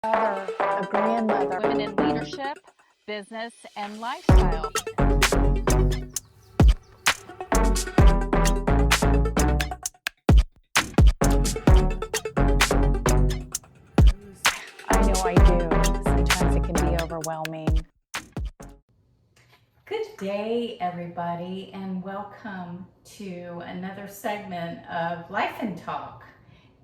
a grandmother. Women in leadership, business, and lifestyle. I know I do. Sometimes it can be overwhelming. Good day, everybody, and welcome to another segment of Lifin Talk.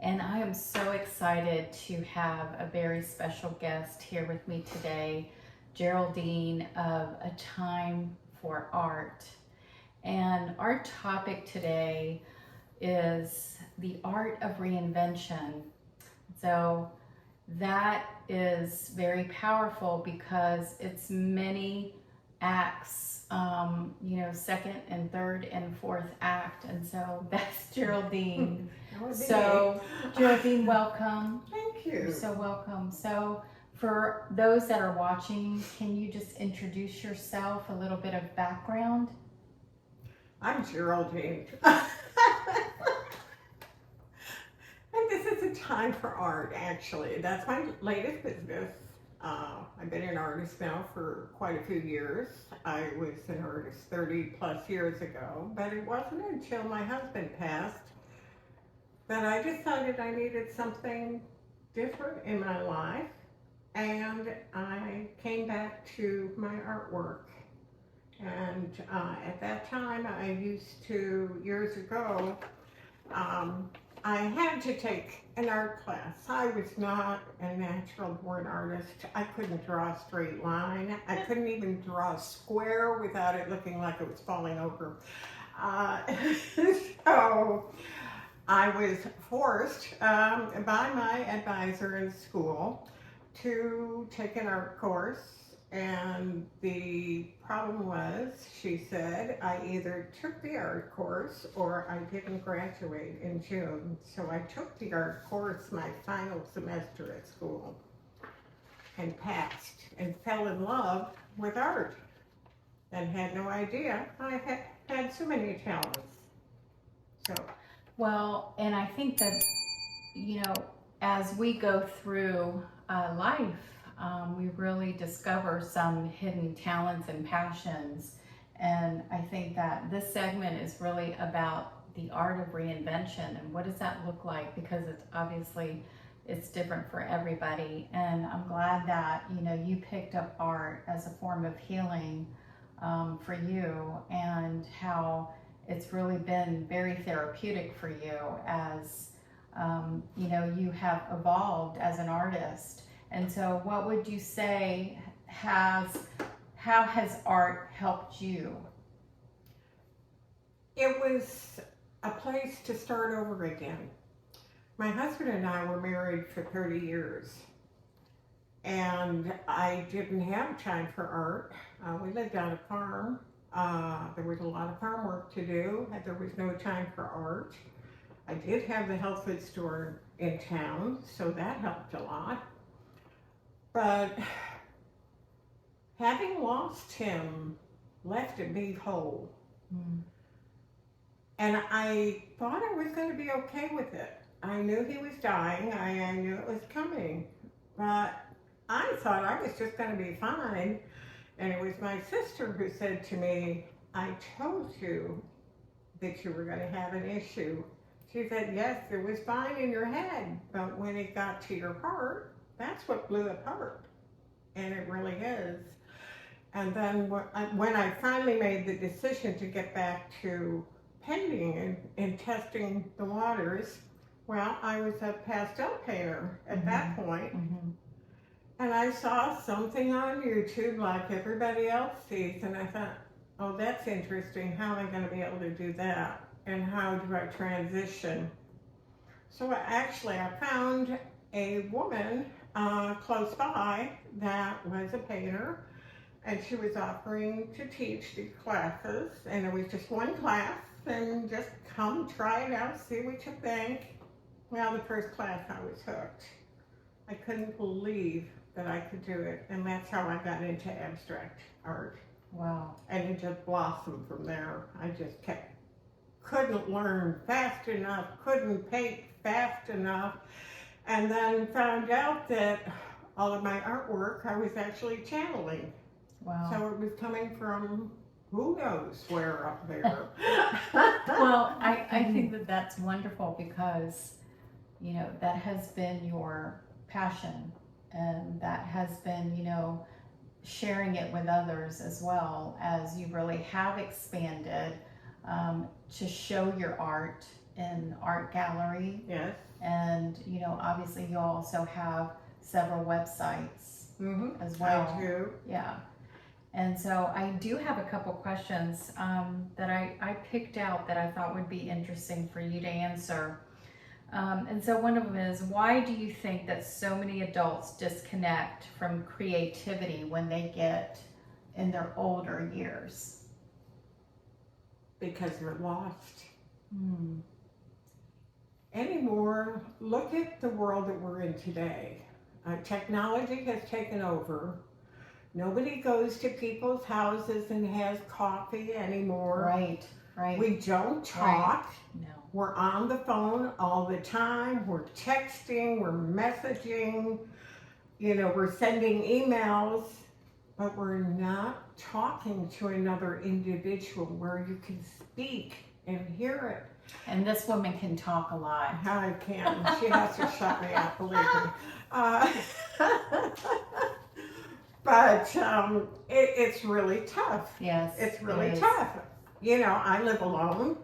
And I am so excited to have a very special guest here with me today, Geraldine of A Time for Art. And our topic today is the art of reinvention. So that is very powerful because it's many acts, second and third and fourth act. And so that's Geraldine. So Geraldine, welcome. Thank you. You're so welcome. So for those that are watching, can you just introduce yourself, a little bit of background? I'm Geraldine. And this is A Time for Art, actually. That's my latest business. I've been an artist now for quite a few years. I was an artist 30 plus years ago, but it wasn't until my husband passed that I decided I needed something different in my life, and I came back to my artwork. And at that time, I used to, years ago, I had to take an art class. I was not a natural born artist. I couldn't draw a straight line. I couldn't even draw a square without it looking like it was falling over. So I was forced by my advisor in school to take an art course. And the problem was, she said, I either took the art course or I didn't graduate in June. So I took the art course my final semester at school and passed and fell in love with art and had no idea I had so many talents. So, well, and I think that, as we go through life, we really discover some hidden talents and passions. And I think that this segment is really about the art of reinvention and what does that look like, because it's obviously it's different for everybody. And I'm glad that you picked up art as a form of healing for you, and how it's really been very therapeutic for you as you have evolved as an artist. And so what would you say how has art helped you? it was a place to start over again. My husband and I were married for 30 years, and I didn't have time for art. We lived on a farm. There was a lot of farm work to do, and there was no time for art. I did have the health food store in town, so that helped a lot. But having lost him left me whole. Mm. And I thought I was going to be okay with it. I knew he was dying. I knew it was coming. But I thought I was just going to be fine. And it was my sister who said to me, I told you that you were going to have an issue. She said, yes, it was fine in your head, but when it got to your heart, that's what blew apart. And it really is. And then when I finally made the decision to get back to painting and testing the waters, well, I was a pastel painter at that point. Mm-hmm. And I saw something on YouTube like everybody else sees, and I thought, oh, that's interesting. How am I going to be able to do that? And how do I transition? So I found a woman close by that was a painter, and she was offering to teach the classes, and it was just one class, and just come try it out, see what you think. Well, the first class I was hooked. I couldn't believe that I could do it, and that's how I got into abstract art. Wow. And it just blossomed from there. I just couldn't learn fast enough, couldn't paint fast enough, and then found out that all of my artwork, I was actually channeling. Wow. So it was coming from who knows where up there. Well, I think that that's wonderful because, you know, that has been your passion, and that has been, you know, sharing it with others as well, as you really have expanded to show your art in art gallery. Yes. And, you know, obviously you also have several websites as well. I do. Yeah. And so I do have a couple questions that I picked out that I thought would be interesting for you to answer. And so one of them is, why do you think that so many adults disconnect from creativity when they get in their older years? Because they're lost. Anymore, look at the world that we're in today. Technology has taken over. Nobody goes to people's houses and has coffee anymore. Right, right. We don't talk. No. We're on the phone all the time. We're texting, we're messaging, you know, we're sending emails, but we're not talking to another individual where you can speak and hear it. And this woman can talk a lot. I can. She has to shut me up, believe me. But it's really tough. Yes. It's really it is. tough. You know, I live alone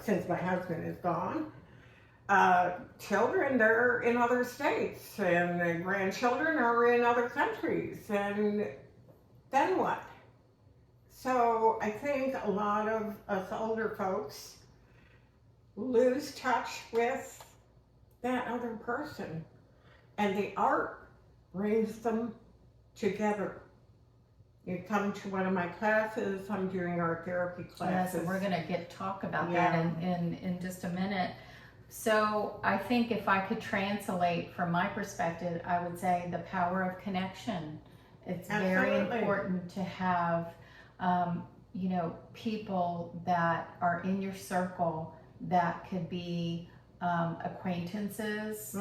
since my husband is gone. Children, they're in other states, and the grandchildren are in other countries. And then what? So I think a lot of us older folks lose touch with that other person, and the art brings them together. You come to one of my classes, I'm doing art therapy classes. Yes, and we're gonna talk about Yeah. that in just a minute. So I think if I could translate from my perspective, I would say the power of connection. It's very Absolutely. important to have, you know, people that are in your circle that could be acquaintances,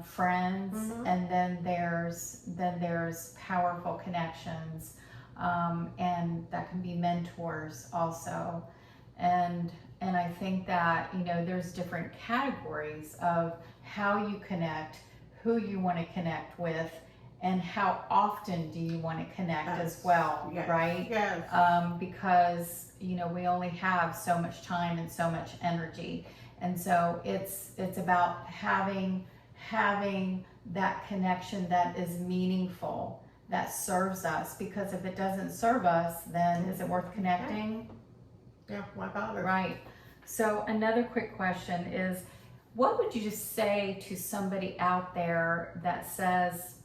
friends, and then there's powerful connections, and that can be mentors also. And I think that, you know, there's different categories of how you connect, who you want to connect with, and how often do you want to connect as well, Yes. right? Yes. Because, you know, we only have so much time and so much energy. And so it's about having that connection that is meaningful, that serves us, because if it doesn't serve us, then is it worth connecting? Yeah, why bother? Right. So another quick question is, what would you just say to somebody out there that says,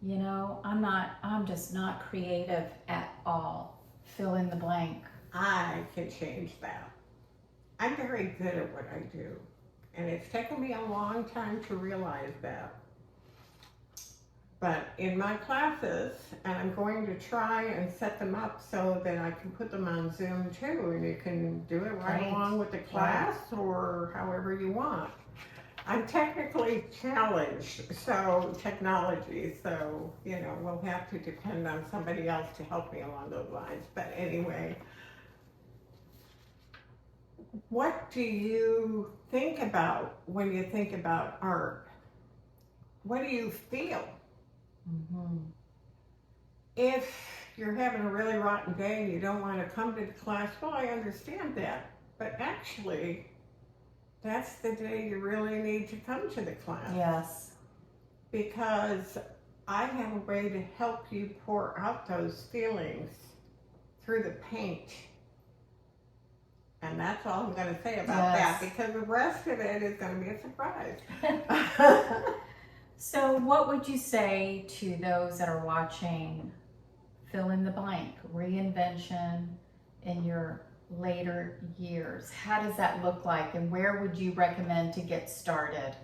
you know, I'm just not creative at all, fill in the blank? I can change that. I'm very good at what I do, and it's taken me a long time to realize that. But in my classes, and I'm going to try and set them up so that I can put them on Zoom too, and you can do it right along with the class or however you want. I'm technically challenged, so technology, so, you know, we'll have to depend on somebody else to help me along those lines. But anyway, what do you think about when you think about art? What do you feel? If you're having a really rotten day and you don't want to come to the class, well, I understand that. But actually, that's the day you really need to come to the class. Yes. Because I have a way to help you pour out those feelings through the paint. And that's all I'm going to say about that, because the rest of it is going to be a surprise. So what would you say to those that are watching, fill in the blank, reinvention in your later years? How does that look like, and where would you recommend to get started?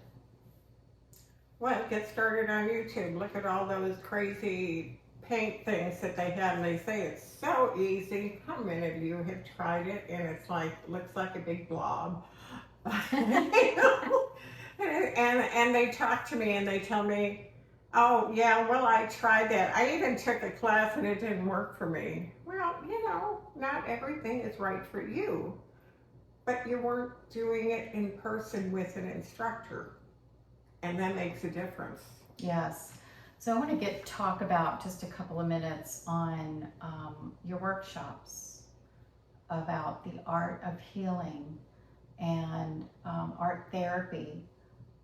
Well, get started on YouTube. Look at all those crazy paint things that they have, and they say it's so easy. How many of you have tried it and it's like, looks like a big blob? You know? And they talk to me and they tell me, Oh, yeah, well, I tried that. I even took a class and it didn't work for me. Well, not everything is right for you, but you weren't doing it in person with an instructor, and that makes a difference. Yes. So I want to talk about just a couple of minutes on your workshops about the art of healing and art therapy.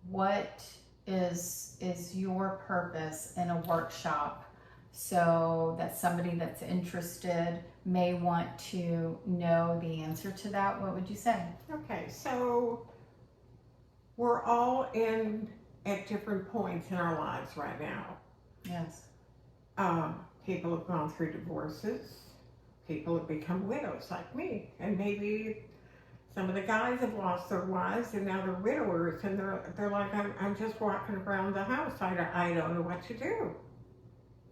What is your purpose in a workshop so that somebody that's interested may want to know the answer to that? What would you say? Okay, so we're all at different points in our lives right now. Yes. People have gone through divorces. People have become widows like me, and maybe some of the guys have lost their wives and now they're widowers, and they're like, I'm just walking around the house. I don't know what to do.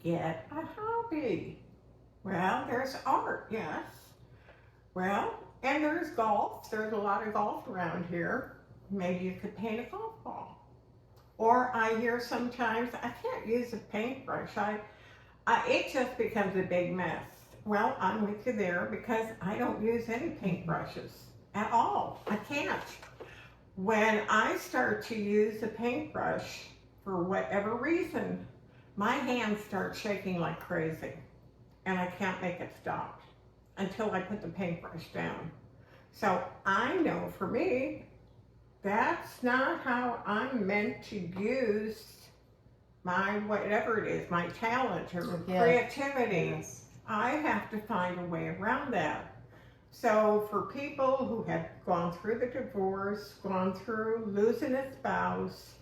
Get a hobby. Well, there's art, yes. Well, and there's golf. There's a lot of golf around here. Maybe you could paint a golf ball. Or I hear sometimes, I can't use a paintbrush. It just becomes a big mess. Well, I'm with you there because I don't use any paintbrushes at all. I can't. When I start to use a paintbrush, for whatever reason, my hands start shaking like crazy, and I can't make it stop until I put the paintbrush down. So I know for me, that's not how I'm meant to use my, whatever it is, my talent or creativity. Yes. I have to find a way around that. So for people who have gone through the divorce, gone through losing a spouse,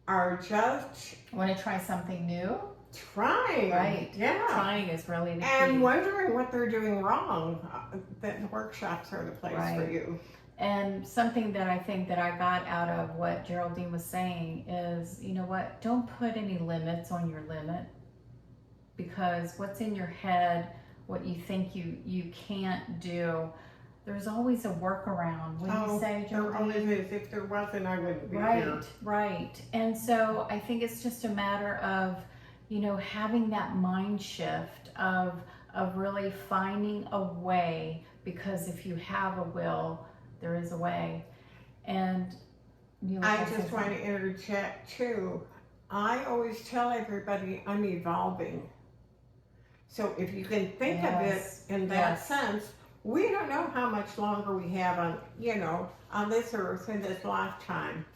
are just Want to try something new? trying. Right. Yeah. Trying is really the key. And wondering what they're doing wrong, then workshops are the place for Right. you. And something that I think that I got out of what Geraldine was saying is, you know what, don't put any limits on your limit, because what's in your head, what you think you can't do, there's always a workaround. When you say, there always Geraldine? is. If there wasn't, I wouldn't be Right, here. right. And so I think it's just a matter of, having that mind shift of really finding a way, because if you have a will, there is a way. And I just want to interject too. I always tell everybody I'm evolving. So if you can think of it in that sense, we don't know how much longer we have on this earth in this lifetime.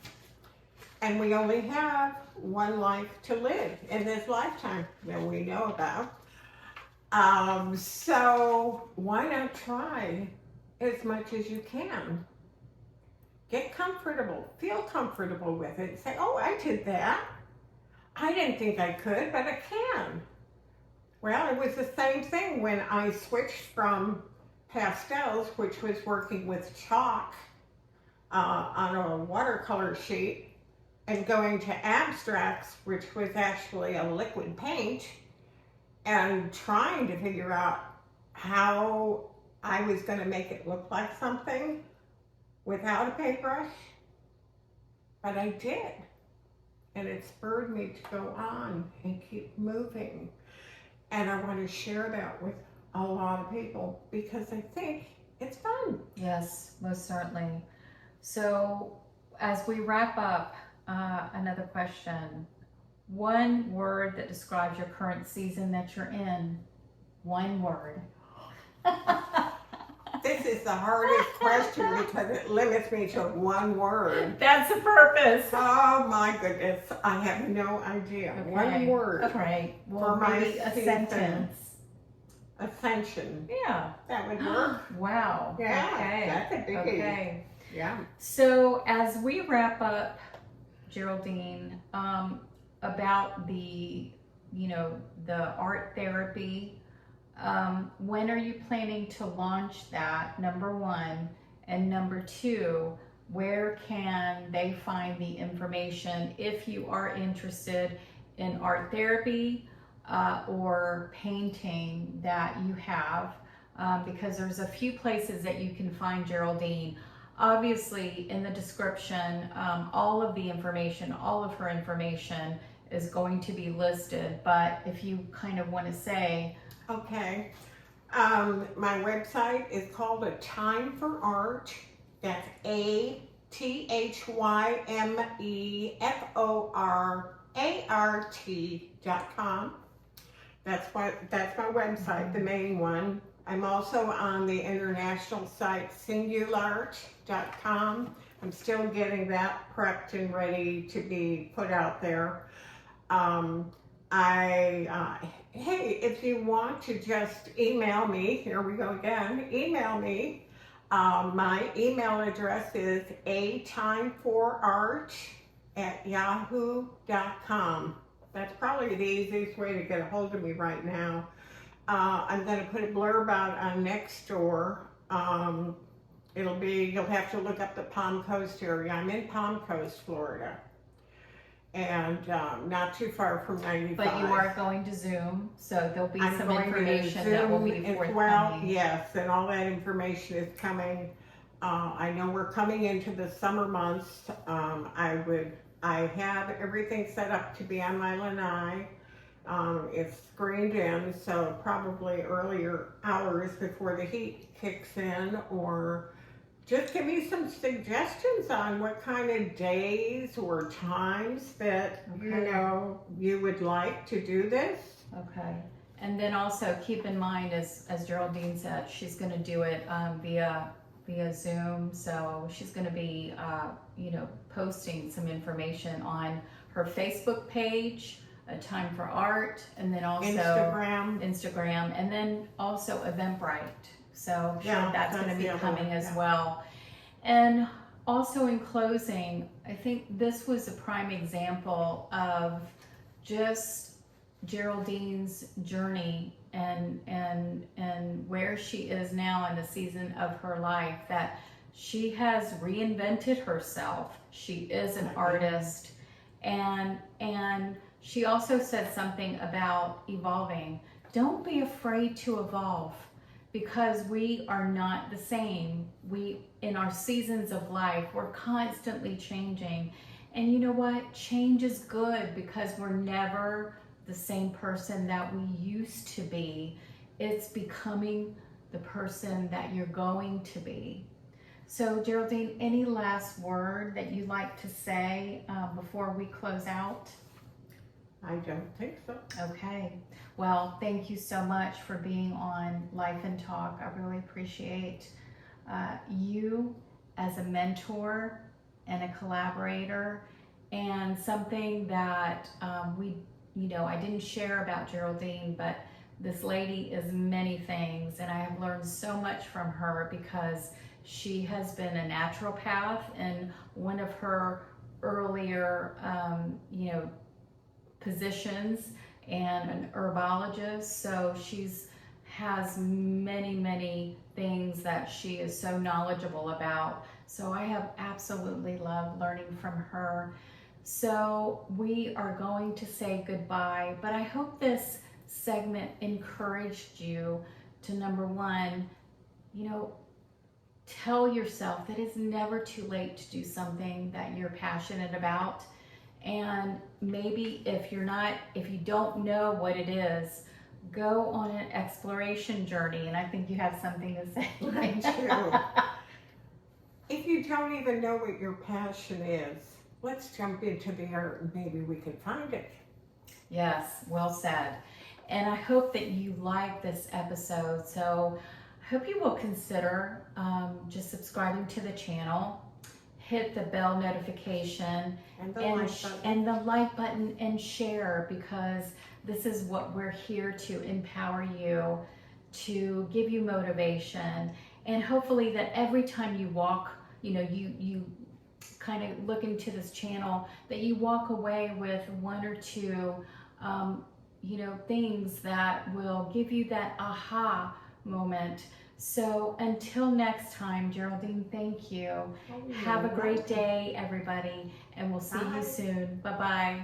And we only have one life to live in this lifetime that we know about. So why not try as much as you can? Get comfortable, feel comfortable with it. Say, oh, I did that. I didn't think I could, but I can. Well, it was the same thing when I switched from pastels, which was working with chalk on a watercolor sheet, and going to abstracts, which was actually a liquid paint, and trying to figure out how I was going to make it look like something without a paintbrush. But I did. And it spurred me to go on and keep moving. And I want to share that with a lot of people because I think it's fun. Yes, most certainly. So as we wrap up, another question. One word that describes your current season that you're in. One word. This is the hardest question because it limits me to one word. That's the purpose. Oh my goodness. I have no idea. Okay. One word. Okay. Well, For my maybe a season. sentence. Ascension. Yeah. That would work. Wow. Yeah. Okay. That's a biggie. Okay. Yeah. So as we wrap up, Geraldine, about the art therapy, when are you planning to launch that, number one? And number two, where can they find the information if you are interested in art therapy or painting that you have? Because there's a few places that you can find Geraldine. Obviously, in the description, all of the information, all of her information is going to be listed, but if you kind of want to say. Okay. My website is called A Time for Art. That's ATHYMEFORART.com. That's my website, the main one. I'm also on the international site Singulart.com. I'm still getting that prepped and ready to be put out there. Hey, if you want to just email me, here we go again, email me. My email address is atimeforart@yahoo.com. That's probably the easiest way to get a hold of me right now. I'm going to put a blurb out on Nextdoor. You'll have to look up the Palm Coast area. I'm in Palm Coast, Florida. And not too far from 95. But you are going to Zoom, so there'll be some information that will be forthcoming. Well, yes, and all that information is coming. I know we're coming into the summer months. I have everything set up to be on my lanai. It's screened in, so probably earlier hours before the heat kicks in, or just give me some suggestions on what kind of days or times that you would like to do this. Okay. And then also keep in mind, as Geraldine said, she's going to do it via Zoom. So she's going to be posting some information on her Facebook page, A Time for Art, and then also Instagram, and then also Eventbrite. So I'm sure that's going to be coming as well. And also in closing, I think this was a prime example of just Geraldine's journey and where she is now in the season of her life, that she has reinvented herself. She is an artist, and she also said something about evolving. Don't be afraid to evolve, because we are not the same. In our seasons of life, we're constantly changing. And you know what? Change is good, because we're never the same person that we used to be. It's becoming the person that you're going to be. So Geraldine, any last word that you'd like to say before we close out? I don't think so. Okay. Well, thank you so much for being on Lifin Talk. I really appreciate you as a mentor and a collaborator, and something that I didn't share about Geraldine, but this lady is many things, and I have learned so much from her, because she has been a naturopath and one of her earlier positions, and an herbologist. So has many things that she is so knowledgeable about. So I have absolutely loved learning from her. So we are going to say goodbye, but I hope this segment encouraged you to, number one, tell yourself that it's never too late to do something that you're passionate about. And maybe if you don't know what it is, go on an exploration journey. And I think you have something to say. I do. If you don't even know what your passion is, let's jump into the art and maybe we can find it. Yes, well said. And I hope that you like this episode. So I hope you will consider just subscribing to the channel. Hit the bell notification and the like button and share, because this is what we're here to empower you, to give you motivation, and hopefully that every time you walk, you kind of look into this channel, that you walk away with one or two things that will give you that aha moment. So until next time, Geraldine, thank you. Have a great day, everybody, and we'll see you soon. Bye-bye.